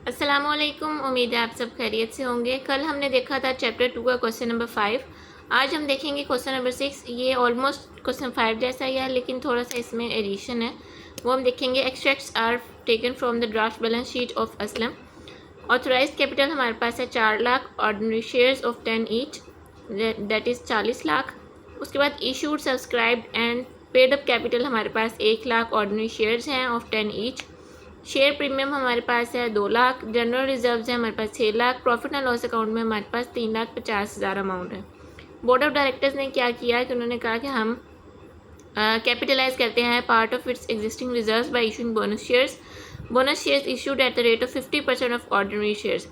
अस्सलामुअलैकुम। उम्मीद है आप सब खैरियत से होंगे। कल हमने देखा था चैप्टर 2 का क्वेश्चन नंबर 5। आज हम देखेंगे क्वेश्चन नंबर 6। ये ऑलमोस्ट क्वेश्चन 5 जैसा ही है, लेकिन थोड़ा सा इसमें एडिशन है, वो हम देखेंगे। Extracts are taken from the draft balance sheet of Aslam. Authorised capital हमारे पास है 4 lakh, ordinary shares of 10 each, that is 40 lakh. उसके बाद issued, subscribed and paid up capital हमारे पास 1 लाख, ऑर्डिनरी शेयर्स हैं ऑफ 10 ईच। शेयर प्रीमियम हमारे पास है 2 लाख, जनरल रिजर्व्स है हमारे पास 6 lakh, profit and loss account में हमारे पास 3,50,000 अमाउंट है। बोर्ड ऑफ डायरेक्टर्स ने क्या किया कि उन्होंने कहा कि हम कैपिटलाइज करते हैं part of its existing reserves bye issuing bonus shares. Bonus shares issued at the rate of 50% of ordinary shares.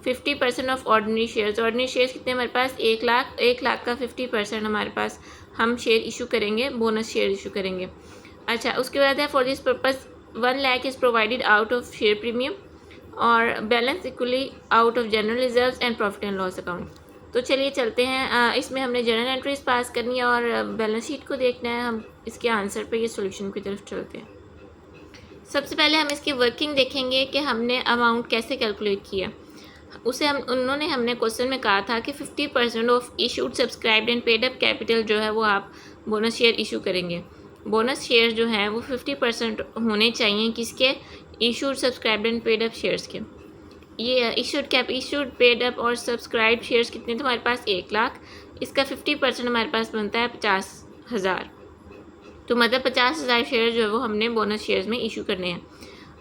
50% of ordinary shares. Ordinary shares कितने हमारे पास 1 लाख। 1 लाख का 50% हमारे पास हम शेयर इशू करेंगे, बोनस शेयर इशू करेंगे। अच्छा, उसके बाद है for this purpose 1 lakh is provided out of share premium और balance equally out of general reserves and profit and loss account. तो चलिए चलते हैं। इसमें हमने जनरल एंट्रीज पास करनी है और बैलेंस शीट को देखना है। हम इसके आंसर पे ये सॉल्यूशन की तरफ चलते हैं। सबसे पहले हम इसकी वर्किंग देखेंगे कि हमने अमाउंट कैसे कैलकुलेट किया। हमने क्वेश्चन में कहा था कि 50% of issued, subscribed and paid up capital जो है वो आप बोनस शेयर इशू करेंगे। बोनस शेयर जो हैं वो 50% होने चाहिए किसके? Issued, subscribed and paid up shares के। ये इशूड, पेड अप और सब्सक्राइब शेयर्स कितने थे हमारे पास? 1 लाख। इसका 50% हमारे पास बनता है 50,000। तो मतलब 50,000 शेयर जो है वो हमने बोनस शेयर्स में इशू करने हैं।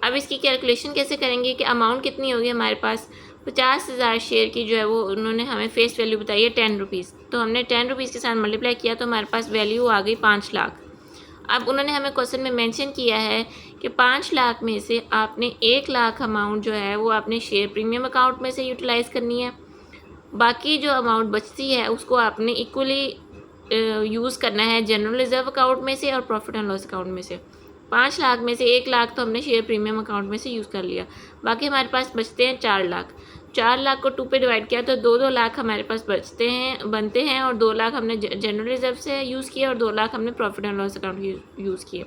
अब इसकी कैलकुलेशन कैसे करेंगे कि अमाउंट कितनी होगी हमारे पास? 50,000 शेयर की जो है वो उन्होंने हमें फेस वैल्यू बताई है 10 रुपीज़। तो हमने 10 रुपीज़ के साथ मल्टीप्लाई किया तो हमारे पास वैल्यू आ गई 5 लाख। अब उन्होंने हमें क्वेश्चन में मेंशन किया है कि 5 लाख में से आपने 1 लाख अमाउंट जो है वो आपने शेयर प्रीमियम अकाउंट में से यूटिलाइज़ करनी है। बाकी जो अमाउंट बचती है उसको आपने इक्वली यूज़ करना है जनरल रिजर्व अकाउंट में से और प्रॉफिट एंड लॉस अकाउंट में से। 5 लाख में से 1 लाख तो हमने शेयर प्रीमियम अकाउंट में से यूज़ कर लिया। बाकी हमारे पास बचते हैं 4 लाख। 4 लाख को 2 पे डिवाइड किया तो 2-2 लाख हमारे पास बनते हैं और 2 लाख हमने जनरल रिजर्व से यूज़ किया और 2 लाख हमने profit and loss account use किए।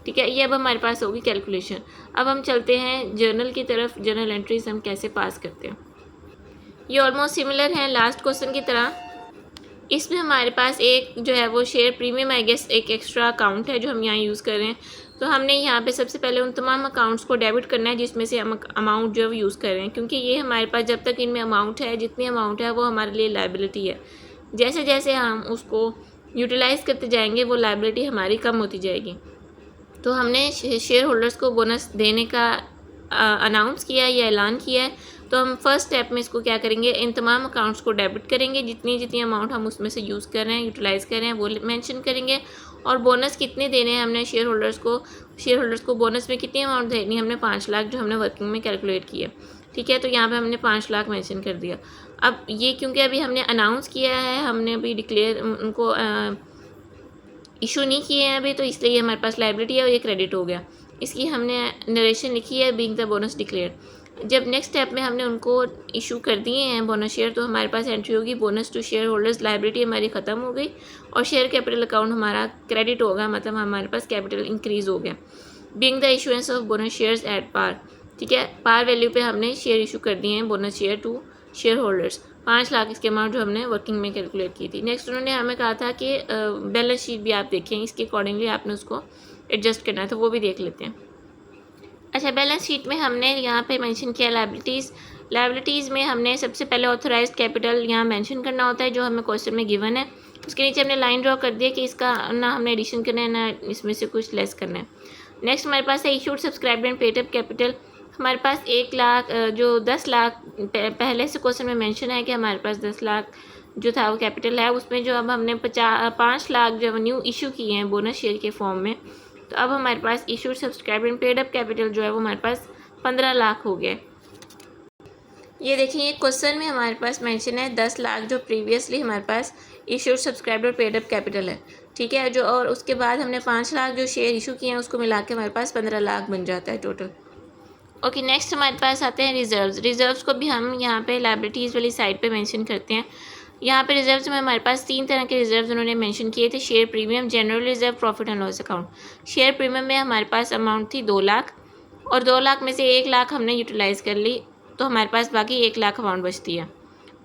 ठीक है, ये अब हमारे पास होगी कैलकुलेशन। अब हम चलते हैं जर्नल की तरफ। जर्नल एंट्रीज हम कैसे पास करते हैं, ये ऑलमोस्ट सिमिलर है लास्ट क्वेश्चन की तरह। इसमें हमारे पास एक जो है वो शेयर प्रीमियम आई गेस एक एक्स्ट्रा अकाउंट है जो हम यहाँ यूज़ कर रहे हैं। तो हमने यहाँ पे सबसे पहले उन तमाम अकाउंट्स को डेबिट करना है जिसमें से हम अमाउंट जो है वो यूज़ कर रहे हैं, क्योंकि ये हमारे पास जब तक इनमें अमाउंट है, जितनी अमाउंट है वो हमारे लिए लाइबिलिटी है। जैसे जैसे हम उसको यूटिलाइज़ करते जाएंगे वो लाइबिलिटी हमारी कम होती जाएगी। तो हमने शेयर होल्डर्स को बोनस देने का अनाउंस किया या ऐलान किया है। तो हम फर्स्ट स्टेप में इसको क्या करेंगे, इन तमाम अकाउंट्स को डेबिट करेंगे। जितनी जितनी अमाउंट हम उसमें से यूज़ कर रहे हैं, यूटिलाइज़ कर रहे हैं, वो मेंशन करेंगे। और बोनस कितने देने हैं हमने शेयर होल्डर्स को बोनस में कितनी अमाउंट देनी है हमने? 5 लाख जो हमने वर्किंग में कैलकुलेट किया। ठीक है, तो यहाँ पे हमने 5 लाख मेंशन कर दिया। अब ये क्योंकि अभी हमने अनाउंस किया है, हमने अभी डिक्लेयर उनको इशू नहीं किए हैं अभी, तो इसलिए हमारे पास लाइबिलिटी है और ये क्रेडिट हो गया। इसकी हमने नरेशन लिखी है बीइंग द बोनस डिक्लेयर। जब नेक्स्ट स्टेप में हमने उनको इशू कर दिए हैं बोनस शेयर, तो हमारे पास एंट्री होगी bonus to share holders. Liability हमारी ख़त्म हो गई और शेयर कैपिटल अकाउंट हमारा क्रेडिट होगा, मतलब हमारे पास कैपिटल इंक्रीज़ हो गया। Being the issuance of bonus shares at par. ठीक है, पार वैल्यू पे हमने शेयर इशू कर दिए हैं bonus share to share holders. 5 lakh इसके अमाउंट जो हमने वर्किंग में कैलकुलेट की थी। नेक्स्ट उन्होंने हमें कहा था कि बैलेंस शीट भी आप देखें, इसके अकॉर्डिंगली आपने उसको एडजस्ट करना है, तो वो भी देख लेते हैं। अच्छा, बैलेंस शीट में हमने यहाँ पे मेंशन किया लाइबिलिटीज़ में हमने सबसे पहले ऑथराइज्ड कैपिटल यहाँ मेंशन करना होता है जो हमें क्वेश्चन में गिवन है। उसके नीचे हमने लाइन ड्रॉ कर दिया कि इसका ना हमने एडिशन करना है ना इसमें से कुछ लेस करना है। नेक्स्ट हमारे पास है issued, subscribed and paid up capital. हमारे पास 1 लाख जो 10 लाख पहले से क्वेश्चन में मेंशन है कि हमारे पास 10 लाख जो था वो कैपिटल है, उसमें जो अब हमने 5 लाख जो न्यू इशू किए हैं बोनस शेयर के फॉर्म में, तो अब हमारे पास issued, subscribed and paid up capital जो है वो हमारे पास 15 लाख हो गया। ये देखिए, ये क्वेश्चन में हमारे पास मेंशन है 10 लाख जो प्रीवियसली हमारे पास इशूड, सब्सक्राइब्ड और पेड अप कैपिटल है। ठीक है, जो और उसके बाद हमने 5 लाख जो शेयर इशू किए हैं उसको मिला के हमारे पास 15 लाख बन जाता है टोटल। ओके, नेक्स्ट हमारे पास आते हैं रिजर्व्स को भी हम यहाँ पे लाइबिलिटीज़ वाली साइड पे मेंशन करते हैं। यहाँ पे रिजर्व्स में हमारे पास 3 तरह के रिजर्व्स उन्होंने मेंशन किए थे, share premium, general reserve, profit and loss account. Share premium में हमारे पास अमाउंट थी 2 लाख और 2 लाख में से 1 लाख हमने यूटिलाइज़ कर ली तो हमारे पास बाकी 1 लाख अमाउंट बचती है।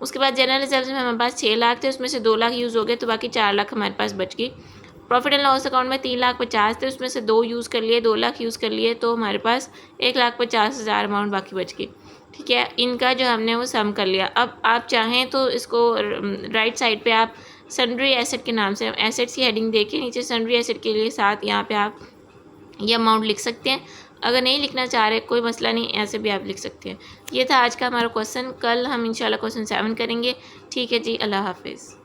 उसके बाद जनरल रिजर्व में हमारे पास 6 लाख थे, उसमें से 2 लाख यूज़ हो गए, तो बाकी 4 लाख हमारे पास बच गई। प्रॉफिट एंड लॉस अकाउंट में 3,50,000 थे, उसमें से 2 यूज़ कर लिए, 2 लाख यूज़ कर लिए, तो हमारे पास 1,50,000 अमाउंट बाकी बच गई। ठीक है, इनका जो हमने वो सम कर लिया। अब आप चाहें तो इसको राइट साइड पे आप सन्ड्री एसेट के नाम से एसेट्स की हेडिंग देखिए, नीचे सन्ड्री एसेट के लिए साथ यहाँ पे आप ये अमाउंट लिख सकते हैं। अगर नहीं लिखना चाह रहे कोई मसला नहीं, ऐसे भी आप लिख सकते हैं। ये था आज का हमारा क्वेश्चन। कल हम इंशाल्लाह क्वेश्चन 7 करेंगे। ठीक है जी, अल्लाह हाफिज़।